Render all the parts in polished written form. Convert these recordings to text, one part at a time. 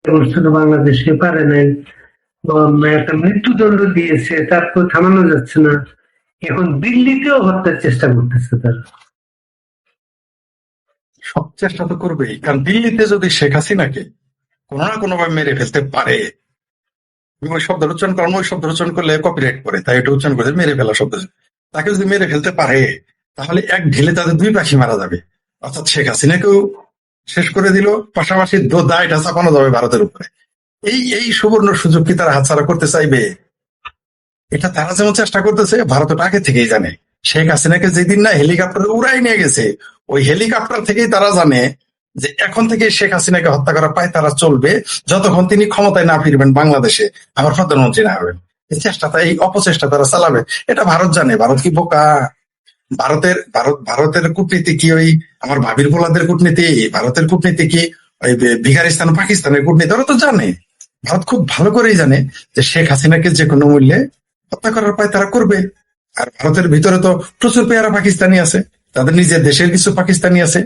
করছিল, বাংলাদেশে পারে নাই। একটা মৃত্যুদণ্ড দিয়েছে, তারপর থামানো যাচ্ছে না। এখন দিল্লিতেও হত্যার চেষ্টা করতেছে তারা। সব চেষ্টা তো করবেই, কারণ দিল্লিতে যদি শেখ হাসিনাকে কোনো না কোনো ভাবে মেরে ফেলতে পারে, তুমি ওই শব্দ উচ্চারণ করেন, ওই শব্দ উচ্চারণ করলে কপিরাইট করে, তাই এটা উচ্চারণ করে মেরে ফেলা শব্দ। তাকে যদি মেরে ফেলতে পারে তাহলে এক ঢিলে তাদের দুই পাখি মারা যাবে। অর্থাৎ শেখ হাসিনাকেও শেষ করে দিল, পাশাপাশি দায়টা চাপানো যাবে ভারতের উপরে। এই এই সুবর্ণ সুযোগ কি তারা হাতছাড়া করতে চাইবে? এটা তারা যেমন চেষ্টা করতেছে, ভারত ওটা আগে থেকেই জানে। শেখ হাসিনাকে যেদিন না হেলিকপ্টারে উড়াই নিয়ে গেছে, ওই হেলিকপ্টার থেকেই তারা জানে যে এখন থেকে শেখ হাসিনাকে হত্যা করা পায় তারা চলবে যতক্ষণ তিনি ক্ষমতায় না ফিরবেন, বাংলাদেশে আবার প্রধানমন্ত্রী না হবেন। এই চেষ্টাটা, এই অপচেষ্টা তারা চালাবে, এটা ভারত জানে। ভারত কি বোকা? ভারতের কূটনীতি কি ওই আমার ভাবির পোলাদের কূটনীতি? ভারতের কূটনীতি কি ওই বিহারিস্তান পাকিস্তানের কূটনীতি? ওরা তো জানে, ভারত খুব ভালো করেই জানে যে শেখ হাসিনাকে যে কোনো মূল্যে হত্যা করার পায় তারা করবে। আর ভারতের ভিতরে তো প্রচুর পেয়ারা পাকিস্তানি আছে, তাদের নিজের দেশের কিছু পাকিস্তানি আছে।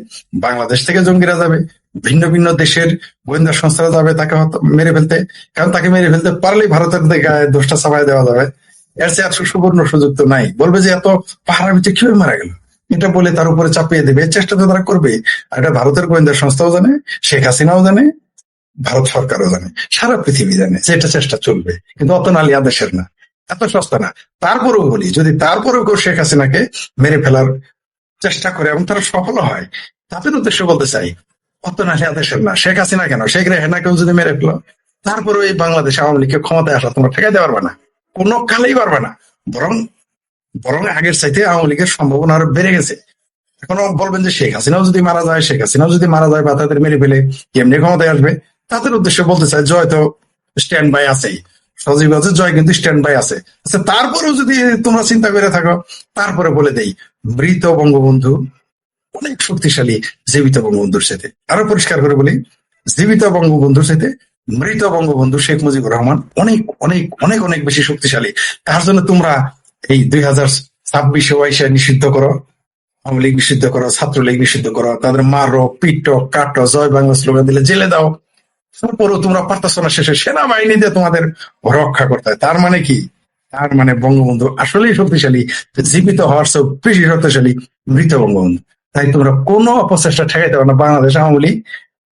বাংলাদেশ থেকে জঙ্গিরা যাবে, ভিন্ন ভিন্ন দেশের গোয়েন্দা সংস্থারা যাবে তাকে মেরে ফেলতে, কারণ তাকে মেরে ফেলতে পারলেই ভারতের গায়ে দোষটা চাপাই দেওয়া যাবে। এর চেয়ে একশো সুবর্ণ সুযোগ তো নাই। বলবে যে এত পাহাড়ের ভিতরে কিভাবে মারা গেল, এটা বলে তার উপরে চাপিয়ে দেবে। চেষ্টা তো তারা করবে। আর এটা ভারতের গোয়েন্দা সংস্থাও জানে, শেখ হাসিনাও জানে, ভারত সরকারও জানে, সারা পৃথিবী জানে যে এটা চেষ্টা চলবে। কিন্তু অত নালী আদেশের না, এত সস্তা না। তারপরেও বলি, যদি তারপরেও কেউ শেখ হাসিনাকে মেরে ফেলার চেষ্টা করে এবং তারা সফল হয়, তাদের উদ্দেশ্য বলতে চাই, অত নালী আদেশের না। শেখ হাসিনা কেন, শেখ রেহানাকেও যদি মেরে ফেলো, তারপরেও এই বাংলাদেশ আওয়ামী লীগকে ক্ষমতায় আসা তোমরা ঠেকাইতে পারবে না, কোনো কালেই পারবে না। বরং বরং আগের চাইতে আওয়ামী লীগের সম্ভাবনা আরো বেড়ে গেছে। এখনো বলবেন যে শেখ হাসিনাও যদি মারা যায়, শেখ হাসিনাও যদি মারা যায় বা তাদের মেরে ফেলে কেমনি ক্ষমতায় আসবে, তাদের উদ্দেশ্যে বলতে চায় জয় তো স্ট্যান্ড বাই আছেই। সজীব আছে, জয় কিন্তু স্ট্যান্ড বাই আছে। আচ্ছা, তারপরেও যদি তোমরা চিন্তা করে থাকো, তারপরে বলে দেই, মৃত বঙ্গবন্ধু অনেক শক্তিশালী জীবিত বঙ্গবন্ধুর সাথে। আরো পরিষ্কার করে বলি, জীবিত বঙ্গবন্ধুর সাথে মৃত বঙ্গবন্ধু শেখ মুজিবুর রহমান অনেক অনেক অনেক অনেক বেশি শক্তিশালী। তার জন্য তোমরা এই 2026 ওয়াইসে নিষিদ্ধ করো, আওয়ামী লীগ নিষিদ্ধ করো, ছাত্রলীগ নিষিদ্ধ করো, তাদের মারো, পিটো, কাটো, জয় বাংলা স্লোগান দিলে জেলে দাও, তারপরেও তোমরা পারতেছো না শেষে সেনাবাহিনী দিয়ে তোমাদের রক্ষা করতে হয়। তার মানে কি? তার মানে বঙ্গবন্ধু আসলেই শক্তিশালী, জীবিত হওয়ার চেয়ে বেশি শক্তিশালী মৃত বঙ্গবন্ধু। তাই তোমরা কোনো অপচেষ্টা ঠেকাইতে পারবে না। বাংলাদেশ আওয়ামী লীগ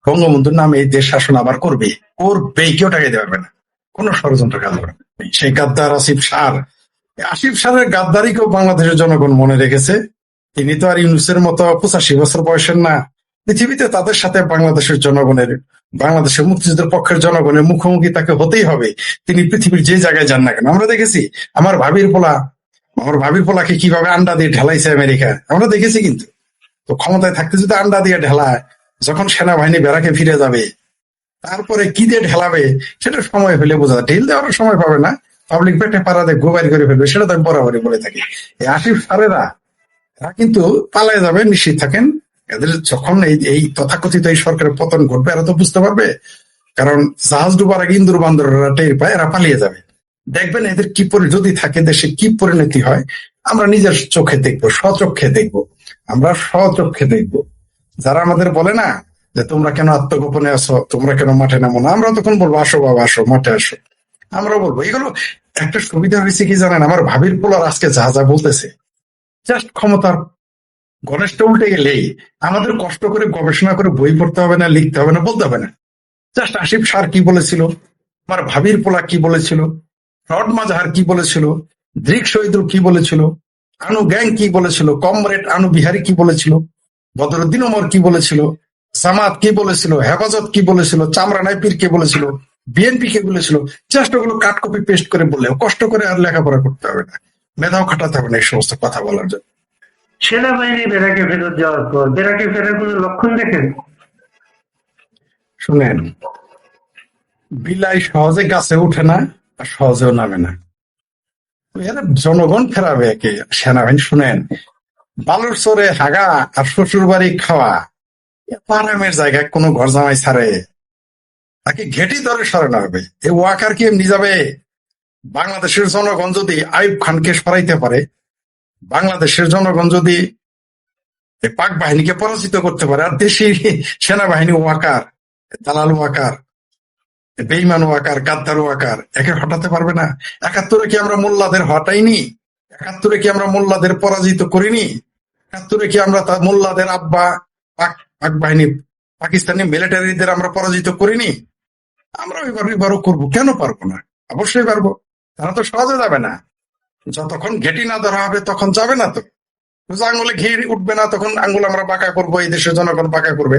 বঙ্গবন্ধুর নামে এই দেশ শাসন আবার করবে, কেউ ঠেকাইতে পারবে না, কোনো ষড়যন্ত্র কাজ করবে না। সেই গাদ্দার আসিফ সার, আসিফ সারের গাদ্দারিকেও বাংলাদেশের জনগণ মনে রেখেছে। তিনি তো আর ইউনুসের মতো 85 বছর বয়সের না। পৃথিবীতে তাদের সাথে বাংলাদেশের জনগণের, বাংলাদেশের মুক্তিযুদ্ধের পক্ষের জনগণের মুখোমুখি তাকে হতেই হবে। তিনি পৃথিবীর যে জায়গায় যান না কেন। আমরা দেখেছি আমার ভাবির পোলাকে কিভাবে আন্ডা দিয়ে ঢেলাইছে আমেরিকা, আমরা দেখেছি। কিন্তু তো ক্ষমতায় থাকতে যদি আন্ডা দিয়ে ঢেলায়, যখন সেনাবাহিনী বেড়াকে ফিরে যাবে তারপরে কি দিয়ে ঢেলাবে সেটা সময় হলে বোঝা যায়। ঢিল দেওয়ার সময় পাবে না, পাবলিক পেটে পাড়াতে গোবারি করে ফেলবে, সেটা তো আমি বরাবরই বলে থাকি। এই আসিফ সারেরা এরা কিন্তু পালায় যাবে, নিশ্চিত থাকেন। এদের যখন এই তথাকথিত এই সরকারের পতন ঘটবে, এরা তো বুঝতে পারবে, কারণ জাহাজ ডুবার আগে ইন্দুর বান্দররা টের পায়, এরা পালিয়ে যাবে। দেখবেন এদের কি যদি থাকে দেশে কি পরিণতি হয়, আমরা নিজের চোখে দেখবো, স্বচক্ষে দেখবো। আমরা স্বচক্ষে দেখবো। যারা আমাদের বলে না যে তোমরা কেন আত্মগোপনে আসো, তোমরা কেন মাঠে নামো না, আমরা তখন বলবো আসো বাবা, আসো মাঠে আসো। আমরা বলবো এগুলো। একটা সুবিধা হয়েছে কি জানেন, আমার ভাবির পোলার আজকে যা যা বলতেছে, জাস্ট ক্ষমতার গণেশটা উল্টে গেলেই আমাদের কষ্ট করে গবেষণা করে বই পড়তে হবে না, লিখতে হবে না, বলতে হবে না। জাস্ট আসিফ সার কি বলেছিল, আমার ভাবির পোলা কি বলেছিল, রড মাজাহার কি বলেছিল, দৃক শহীদুল কি বলেছিল, আনু গ্যাং কি বলেছিল, কমরেড আনু বিহারি কি বলেছিল, বদরুদ্দিন ওমর কি বলেছিল, জামাত কি বলেছিল, হেফাজত কি বলেছিল, চামড়া নাইপির কে বলেছিল, বিএনপি কে বলেছিল। জাস্ট ওগুলো কাট কপি পেস্ট করে বললে কষ্ট করে আর লেখাপড়া করতে হবে না, মেধাও খাটাতে হবে না এই সমস্ত কথা বলার জন্য। সেনাবাহিনী বেড়াকে ফেরত যাওয়ার পর বেড়াকে ফেরার কোনো লক্ষণ দেখেন? শুনেন, বিলাই সহজে গাছে উঠে না আর সহজেও নামে না। এরা জনগণ ফেরাবে একে সেনাবাহিনী। শুনেন, বালুর চরে হাগা আর শ্বশুর বাড়ি খাওয়া আরামের জায়গায় কোনো ঘর জামাই ছাড়ে, তাকে ঘেটি ধরে সরানো হবে। এই ওয়াকার কি এমনি যাবে? বাংলাদেশের জনগণ যদি আইয়ুব খানকে সরাইতে পারে, বাংলাদেশের জনগণ যদি পাক বাহিনীকে পরাজিত করতে পারে, আর দেশি সেনাবাহিনী ওয়াকার, দালাল ওয়াকার, বেইমানও আকার, গাদ্দারও আকার, একে হটাতে পারবে না? ৭১-এ কি আমরা মোল্লাদের হটাইনি? ৭১-এ কি আমরা মোল্লাদের পরাজিত করিনি? ৭১-এ কি আমরা মোল্লাদের আব্বা, পাক পাক বাহিনী, পাকিস্তানি মিলিটারিদের আমরা পরাজিত করিনি? আমরা এবারও করবো, কেন পারবো না? অবশ্যই পারবো। তারা তো সহজে যাবে না। যতক্ষণ ঘেঁটি না ধরা হবে তখন যাবে না তো। আঙুলে ঘি উঠবে না তখন আঙুল আমরা বাঁকা করবো, এই দেশের জনগণ বাঁকা করবে।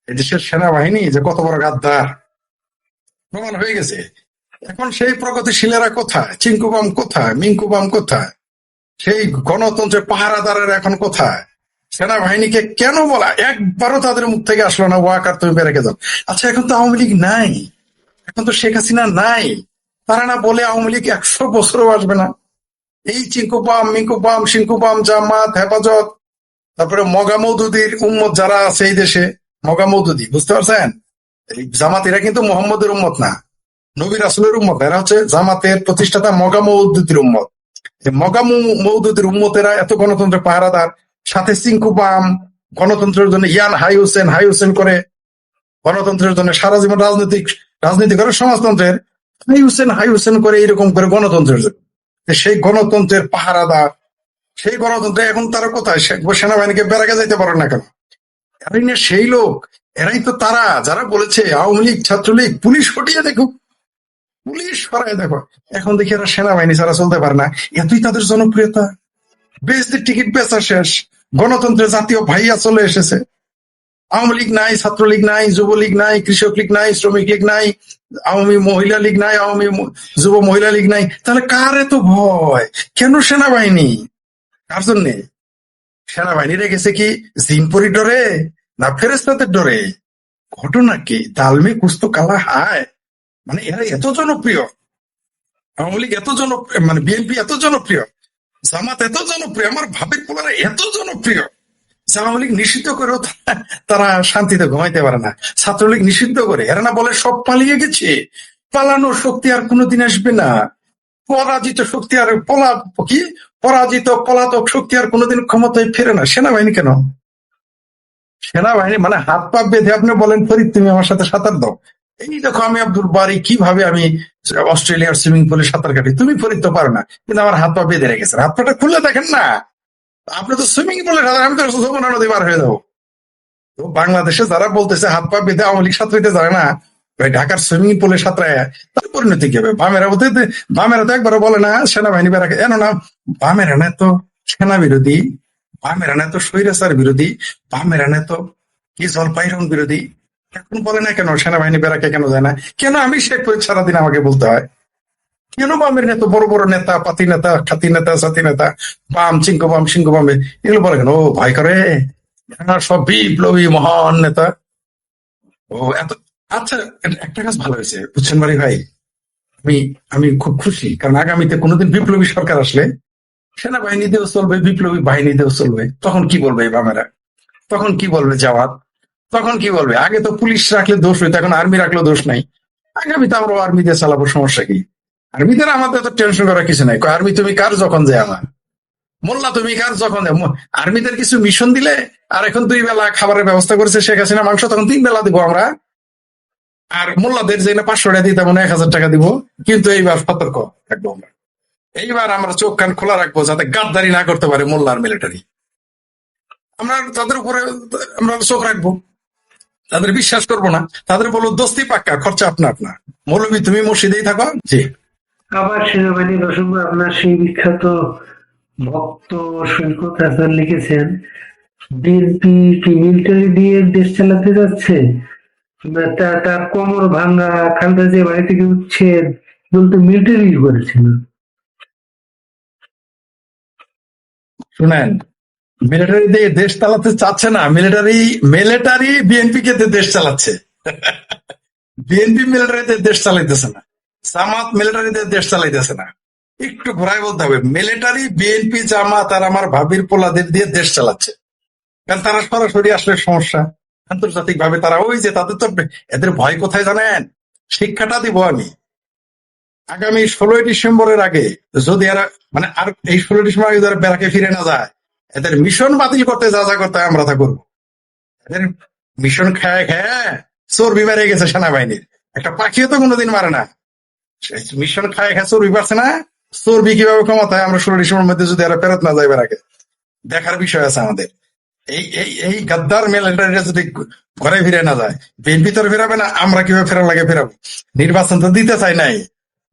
এই দেশের সেনাবাহিনী যে কত বড় গাদ্দার প্রমাণ হয়ে গেছে। এখন সেই প্রগতিশীলেরা কোথায়? চিঙ্কুবাম কোথায়? মিঙ্কুবাম কোথায়? সেই গণতন্ত্রের পাহারাদারের এখন কোথায়? সেনাবাহিনীকে কেন বলা? একবারও তাদের মুখ থেকে আসলো না ওয়াকার তুমি বেড়ে যাও। আচ্ছা, এখন তো আওয়ামী লীগ নাই, এখন তো শেখ হাসিনা নাই, তারা না বলে আওয়ামী লীগ ১০০ বছরও আসবে না। এই চিঙ্কুবাম, মিঙ্কুবাম, শিঙ্কুবাম, জামাত, হেফাজত, তারপরে মগা মৌদুদির উম্মত যারা আছে এই দেশে, মগা মৌদুদি, বুঝতে পারছেন? এই জামাত এরা কিন্তু মোহাম্মদের উম্মত না, নবী রাসূলের উম্মত। এরা হচ্ছে জামাতের প্রতিষ্ঠাতা মগা মৌদুদির উম্মত। এই মগা মৌদুদির উম্মতেরা এত গণতন্ত্রের পাহারাদার, সাথে চিঙ্কুবাম গণতন্ত্রের জন্য ইয়ান হাই হোসেন করে গণতন্ত্রের জন্য সারা জীবন রাজনীতি করে, সমাজতন্ত্রের হাই হোসেন করে, এরকম করে গণতন্ত্রের জন্য। সেই গণতন্ত্রের পাহারাদার, সেই গণতন্ত্রে এখন তারা কোথায়? সেনাবাহিনীকে বেড়াকে যাইতে পারে না কেন? এরাই না সেই লোক, এরাই তো তারা যারা বলেছে আওয়ামী লীগ, ছাত্রলীগ, পুলিশ হটিয়ে দেখুক, পুলিশ সরাই দেখো। এখন দেখি এরা সেনাবাহিনী ছাড়া চলতে পারে না, এতই তাদের জনপ্রিয়তা। বেশদের টিকিট বেচা শেষ, গণতন্ত্রের জাতীয় ভাইয়া চলে এসেছে। আওয়ামী লীগ নাই, ছাত্রলীগ নাই, যুবলীগ নাই, কৃষক লীগ নাই, শ্রমিক লীগ নাই, আওয়ামী মহিলা লীগ নাই, আওয়ামী যুব মহিলা লীগ নাই। তাহলে কার এত ভয়? কেন সেনাবাহিনী? কার জন্যে? সেনাবাহিনী রেখেছে কি জিনপুরি ডরে না ফেরেস্তাদের ডরে? ঘটনা কি? দালমে কুস্তো কালা হায়। মানে এরা এত জনপ্রিয়, আওয়ামী লীগ এত জনপ্রিয়, মানে বিএনপি এত জনপ্রিয়, জামাত এত জনপ্রিয়, আমার ভাবির পোলারা এত জনপ্রিয়, আওয়ামী লীগ নিষিদ্ধ করেও তারা শান্তিতে ঘুমাইতে পারে না। ছাত্রলীগ নিষিদ্ধ করে এরা না বলে সব পালিয়ে গেছে, পালানোর শক্তি আর কোনোদিন আসবে না, পরাজিত শক্তি আর পরাজিত পলাতক শক্তি আর কোনোদিন ক্ষমতায় ফেরে না। সেনাবাহিনী কেন? সেনাবাহিনী মানে হাত পা বেঁধে আপনি বলেন ফরিদ তুমি আমার সাথে সাঁতার দাও, এই দেখো আমি আব্দুল বারি কিভাবে আমি অস্ট্রেলিয়ার সুইমিং পুলে সাঁতার কাটি, তুমি ফরিদ তো পারো না, কিন্তু আমার হাত পা বেঁধে রেখেছে। হাত পাটা খুলে দেখেন না, আপনি তো সুইমিং পুলে সাঁতার, আমি তো যমুনা নদী পার হয়ে যাবো। তো বাংলাদেশে যারা বলতেছে হাত পা বেঁধে আওয়ামী লীগ সাঁতরাইতে জানে না, ঢাকার সুইমিং পুলে সাঁতরায়, তার পরিণতি কি হবে? বামেরা তো একবারও বলে না সেনাবাহিনী বেড়াকে, এন না বামেরা না তো সেনা বিরোধী, বামেরা না তো স্বৈরাচার বিরোধী, বামেরা না তো কি জলপাইরন বিরোধী, এখন বলে না কেন সেনাবাহিনী বেড়াকে কেন যায় না? কেন আমি শেখ ফরিদ সারাদিন আমাকে বলতে হয়? কেন বামের নেতা, বড় বড় নেতা, পাতি নেতা, খাতি নেতা, সাথী নেতা, বাম, চিঙ্কবাম, সিংকবাম, এগুলো বলে কেন? ও ভয় করে, এরা সব বিপ্লবী মহান নেতা। ও এত, আচ্ছা, একটা কাজ ভালো হয়েছে বুঝছেন বাড়ি ভাই, আমি আমি খুব খুশি, কারণ আগামীতে কোনোদিন বিপ্লবী সরকার আসলে সেনাবাহিনী দিয়েও চলবে, বিপ্লবী বাহিনী দিয়েও চলবে। তখন কি বলবে এই বামেরা? তখন কি বলবে জামাত? তখন কি বলবে? আগে তো পুলিশ রাখলে দোষ হইতো, এখন আর্মি রাখলেও দোষ নাই। আগামীতে আমরা আর্মি দিয়ে চালাবো, সমস্যা কি? আর্মিদের আমাদের তো টেনশন করার কিছু নাই। আর্মি তুমি কার যখন যায়, আমার মোল্লা তুমি কার যখন যায়? আর্মিদের কিছু মিশন দিলে, আর এখন 2 বেলা খাবারের ব্যবস্থা করেছে শেখ হাসিনা, মাংস তখন 3 বেলা দিব আমরা। আর মোল্লাদের যে 500 টাকা দিতে 1000 টাকা দিব। কিন্তু এইবার সতর্ক থাকবো আমরা, এইবার আমরা চোখ কান খোলা রাখবো যাতে গাদ্দারি না করতে পারে মোল্লার মিলিটারি। আমরা তাদের উপরে আমরা চোখ রাখবো, তাদের বিশ্বাস করবো না, তাদের বলবো দোস্তি পাক্কা, খরচা আপনার। মৌলবী তুমি মসজিদেই থাকো। জি। আবার সেনাবাহিনী প্রসঙ্গ, আপনার সেই বিখ্যাত ভক্ত সৈকত হাসান লিখেছেন, বিএনপি কি মিলিটারি দিয়ে দেশ চালাতে যাচ্ছে? তার কোমর ভাঙা, খালেদা জিয়া বাড়ি থেকে উচ্ছেদ, বলতে মিলিটারি করেছিল। শুনেন, মিলিটারি দিয়ে দেশ চালাতে চাচ্ছে না, মিলিটারি বিএনপি কে দেশ চালাচ্ছে। বিএনপি মিলিটারিতে দেশ চালাইতেছে না, জামাত মিলিটারিতে দেশ চালাইতেছে না। একটু ঘোরায় বলতে হবে, মিলিটারি বিএনপি জামাত আর আমার ভাবির পোলাদের দিয়ে দেশ চালাচ্ছে। কারণ তারা সরাসরি আসলে সমস্যা, আন্তর্জাতিক ভাবে তারা ওই যে তাদের তো, এদের ভয় কোথায় জানেন? শিক্ষাটা দিব আমি। আগামী 16ই ডিসেম্বরের আগে যদি এরা, মানে আর এই 16 ডিসেম্বর আগে যারা বেড়াকে ফিরে না যায়, এদের মিশন বাতিল করতে যা যা করতে আমরা তা করবো। এদের মিশন খায় চর্বি বেড়ে গেছে সেনাবাহিনীর, একটা পাখিও তো কোনোদিন মারে না। মিশন খায় খায় চর্বি পারছে না, চর্বি কিভাবে কমাতে হয় আমরা 16 ডিসেম্বর মধ্যে যদি এরা ফেরত না যাইবার আগে দেখার বিষয় আছে আমাদের। এই গাদ্দার মিলিটারিরা যদি ঘরে ফিরে না যায়, বিএনপি তো ফেরাবে না, আমরা কিভাবে ফেরার লাগে ফেরাবো? নির্বাচন তো দিতে চাই নাই,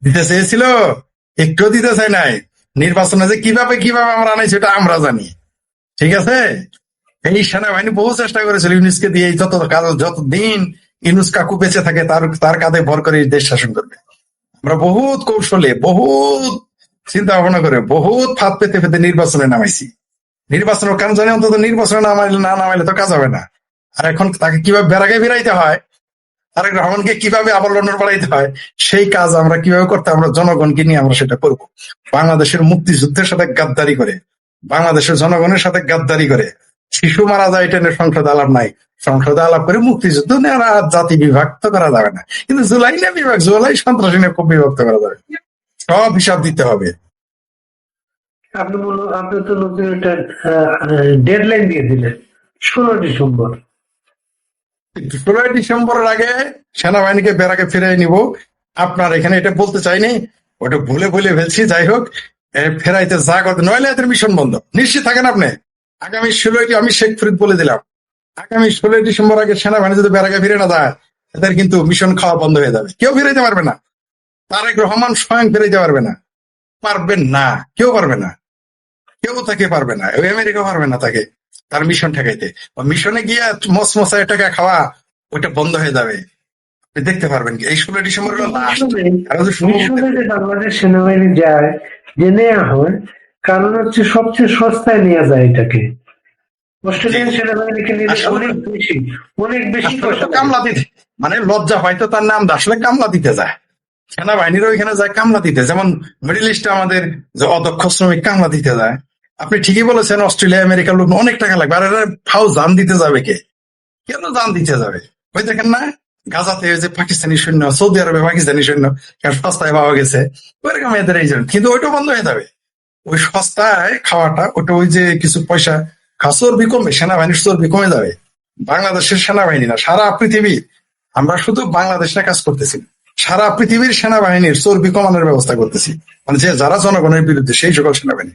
দিতে চেয়েছিল একটুও দিতে চাই নাই। নির্বাচনে যে কিভাবে কিভাবে আমরা আনাইছি এটা আমরা জানি, ঠিক আছে? এই সেনাবাহিনী বহু চেষ্টা করেছিল ইউনুসকে দিয়ে, যতদিন ইউনুস কাকু বেঁচে থাকে তার কাঁধে ভর করে এই দেশ শাসন করবে। আমরা বহুত কৌশলে, বহুত চিন্তা ভাবনা করে, বহুত ফাঁদ পেতে পেতে নির্বাচনে নামাইছি। নির্বাচনের কারণ জানি, অন্তত নির্বাচনে না নামাইলে তো কাজ হবে না। আর এখন তাকে কিভাবে বেড়াকে ফিরাইতে হয়, তারেক রহমানকে কিভাবে আবার লন্ডন বাড়াইতে হয়, সেই কাজ আমরা কিভাবে করতে, আমরা জনগণকে নিয়ে আমরা সেটা করব। বাংলাদেশের মুক্তিযুদ্ধের সাথে গাদ্দারি করে, বাংলাদেশের জনগণের সাথে গাদ্দারি করে শিশু মারা যায় এটা নিয়ে সংসদে আলাপ নাই। সংসদে আলাপ করে মুক্তিযুদ্ধ নিয়ে আর জাতি বিভক্ত করা যাবে না, কিন্তু জুলাই নিয়ে জুলাই সন্ত্রাসী নিয়ে খুব বিভক্ত করা যাবে। সব হিসাব দিতে হবে। আপনি তো নতুন একটা ডেডলাইন দিয়ে দিলেন 16 ডিসেম্বর। 16 ডিসেম্বরের আগে সেনাবাহিনীকে বেড়াকে ফিরে নিব। আপনার এখানে এটা বলতে চাইনি, ওটা ভুলে ফেলছি। যাই হোক, ফেরাইতে যা করতে, নইলে এদের মিশন বন্ধ। নিশ্চিত থাকেন আপনি, আগামী 16 আমি শেখ ফরিদ বলে দিলাম, আগামী 16 ডিসেম্বর আগে সেনাবাহিনী যদি বেড়াকে ফিরে না যায়, এদের কিন্তু মিশন খাওয়া বন্ধ হয়ে যাবে। কেউ ফিরাইতে পারবে না, তারেক রহমান স্বয়ং ফিরাইতে পারবে না, পারবেন না, কেউ পারবে না, কেউ তাকে পারবে না, ওই আমেরিকা পারবে না তাকে তার মিশন ঠেকাইতে। মিশনে গিয়ে মশমশায় টাকা খাওয়া ওইটা বন্ধ হয়ে যাবে। আপনি দেখতে পারবেন কি এই 16 ডিসেম্বর মিশনে যে বাংলাদেশ সেনাবাহিনী যায়, যে নেওয়া হয়, কারণ হচ্ছে সবচেয়ে সস্তায় নেওয়া যায় এটাকে। অস্ট্রেলিয়ান সেনাবাহিনীকে নিলে অনেক বেশি পয়সা কামলা দিতে, মানে লজ্জা হয়তো তার নাম আসলে কামলা দিতে যায়, সেনাবাহিনীর ওইখানে যায় কামলা দিতে। যেমন মিডল ইস্টে আমাদের যে অদক্ষ শ্রমিক কামলা দিতে যায়। আপনি ঠিকই বলেছেন, অস্ট্রেলিয়া আমেরিকার লোক অনেক টাকা লাগবে, আর এরা ফাও জান দিতে যাবে কে? কেন জান দিতে যাবে? ওই দেখেন না গাজাতে যে পাকিস্তানি সৈন্য, সৌদি আরবে পাকিস্তানি সৈন্য সস্তায় পাওয়া গেছে, ওইরকম এদের এই জন্য। কিন্তু ওইটা বন্ধ হয়ে যাবে, ওই সস্তায় খাওয়াটা, ওটা ওই যে কিছু পয়সা চর্বি কমবে, সেনাবাহিনীর চর্বি কমে যাবে। বাংলাদেশের সেনাবাহিনী না, সারা পৃথিবীর, আমরা শুধু বাংলাদেশে কাজ করতেছি, সারা পৃথিবীর সেনাবাহিনীর চর্বি কমানোর ব্যবস্থা করতেছি। মানে যে যারা জনগণের বিরুদ্ধে সেই সকল সেনাবাহিনী,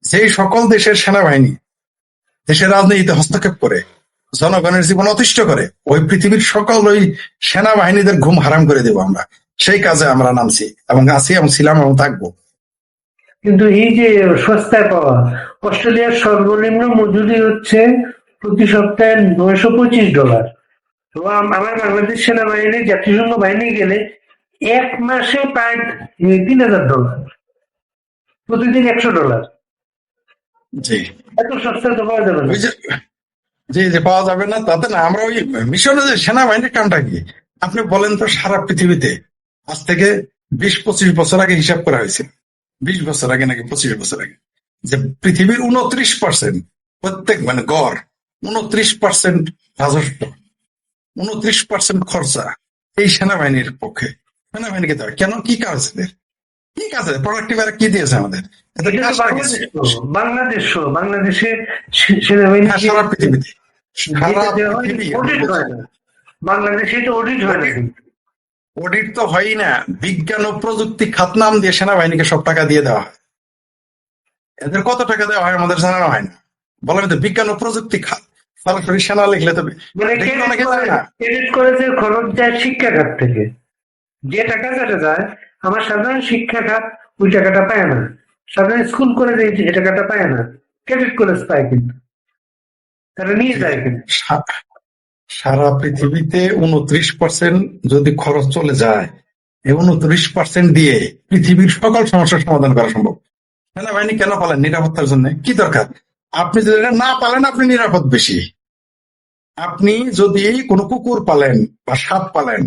যেই সকল দেশের সেনাবাহিনী দেশের রাজনীতিতে হস্তক্ষেপ করে, জনগণের জীবন অতিষ্ঠ করে, ওই পৃথিবীর সকল ওই সেনাবাহিনীদের ঘুম হারাম করে দেব আমরা। সেই কাজে আমরা নামছি এবং আছি এবং ছিলাম এবং থাকবো। কিন্তু এই যে সস্তায় পাওয়া, অস্ট্রেলিয়ার সর্বনিম্ন মজুরি হচ্ছে প্রতি সপ্তাহে $925। তো আমার বাংলাদেশ সেনাবাহিনী, জাতিসংঘ বাহিনী গেলে 1 মাসে প্রায় $3000, প্রতিদিন $100। জি, এত সস্তা তো পাওয়া যাবে না। যে পাওয়া যাবে না তাতে না। আমরা ওই মিশনে যে সেনাবাহিনীর কামটা কি আপনি বলেন তো? সারা পৃথিবীতে আজ থেকে 20-25 বছর আগে হিসাব করা হয়েছিল, 20 বছর আগে নাকি 25 বছর আগে, যে পৃথিবীর 29% প্রত্যেক, মানে গড় 29% রাজস্ব, 29% খরচা এই সেনাবাহিনীর পক্ষে। সেনাবাহিনীকে দেওয়া কেন? কি কাজ এদের? কি কাজ? প্রোডাক্টিভ এরা কি দিয়েছে আমাদের? বাংলাদেশে সেনাবাহিনী সারা পৃথিবীতে, বাংলাদেশে তো অডিট হয় না। অডিট তো হয়ই না। বিজ্ঞান ও প্রযুক্তি খাত নাম দিয়ে সেনাবাহিনীকে সব টাকা দিয়ে দেওয়া হয়। এদের কত টাকা দেওয়া হয় আমাদের জানানো হয় না। বলা হয় বিজ্ঞান ও প্রযুক্তি খাত, সরাসরি সেনা লিখলে তো ক্রেডিট করেছে খরচ যায় শিক্ষা খাত থেকে। যে টাকা কাটা যায়, আমার সাধারণ শিক্ষা খাত ওই টাকাটা পায় না, সাধারণ স্কুল করে এই টাকাটা পায় না, ক্রেডিট কলেজ পায়, কিন্তু তারা নিয়ে যায়। কিন্তু সারা পৃথিবীতে 29% যদি খরচ চলে যায়, এই 29% দিয়ে পৃথিবীর সকল সমস্যার সমাধান করা সম্ভব। সেনাবাহিনী কেন পালেন? নিরাপত্তার জন্য। কি দরকার? আপনি যদি এটা না পালেন, আপনি নিরাপদ বেশি। আপনি যদি কোনো কুকুর পালেন বা সাপ পালেন,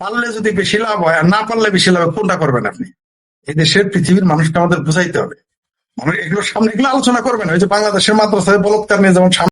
পারলে যদি বেশি লাভ হয় আর না পারলে বেশি লাভ, কোনটা করবেন আপনি? এই দেশের পৃথিবীর মানুষকে আমাদের বুঝাইতে হবে। এগুলো সামনে এগুলো আলোচনা করবেন। ওই যে বাংলাদেশের মাদ্রাসায় বলৎকার নিয়ে যেমন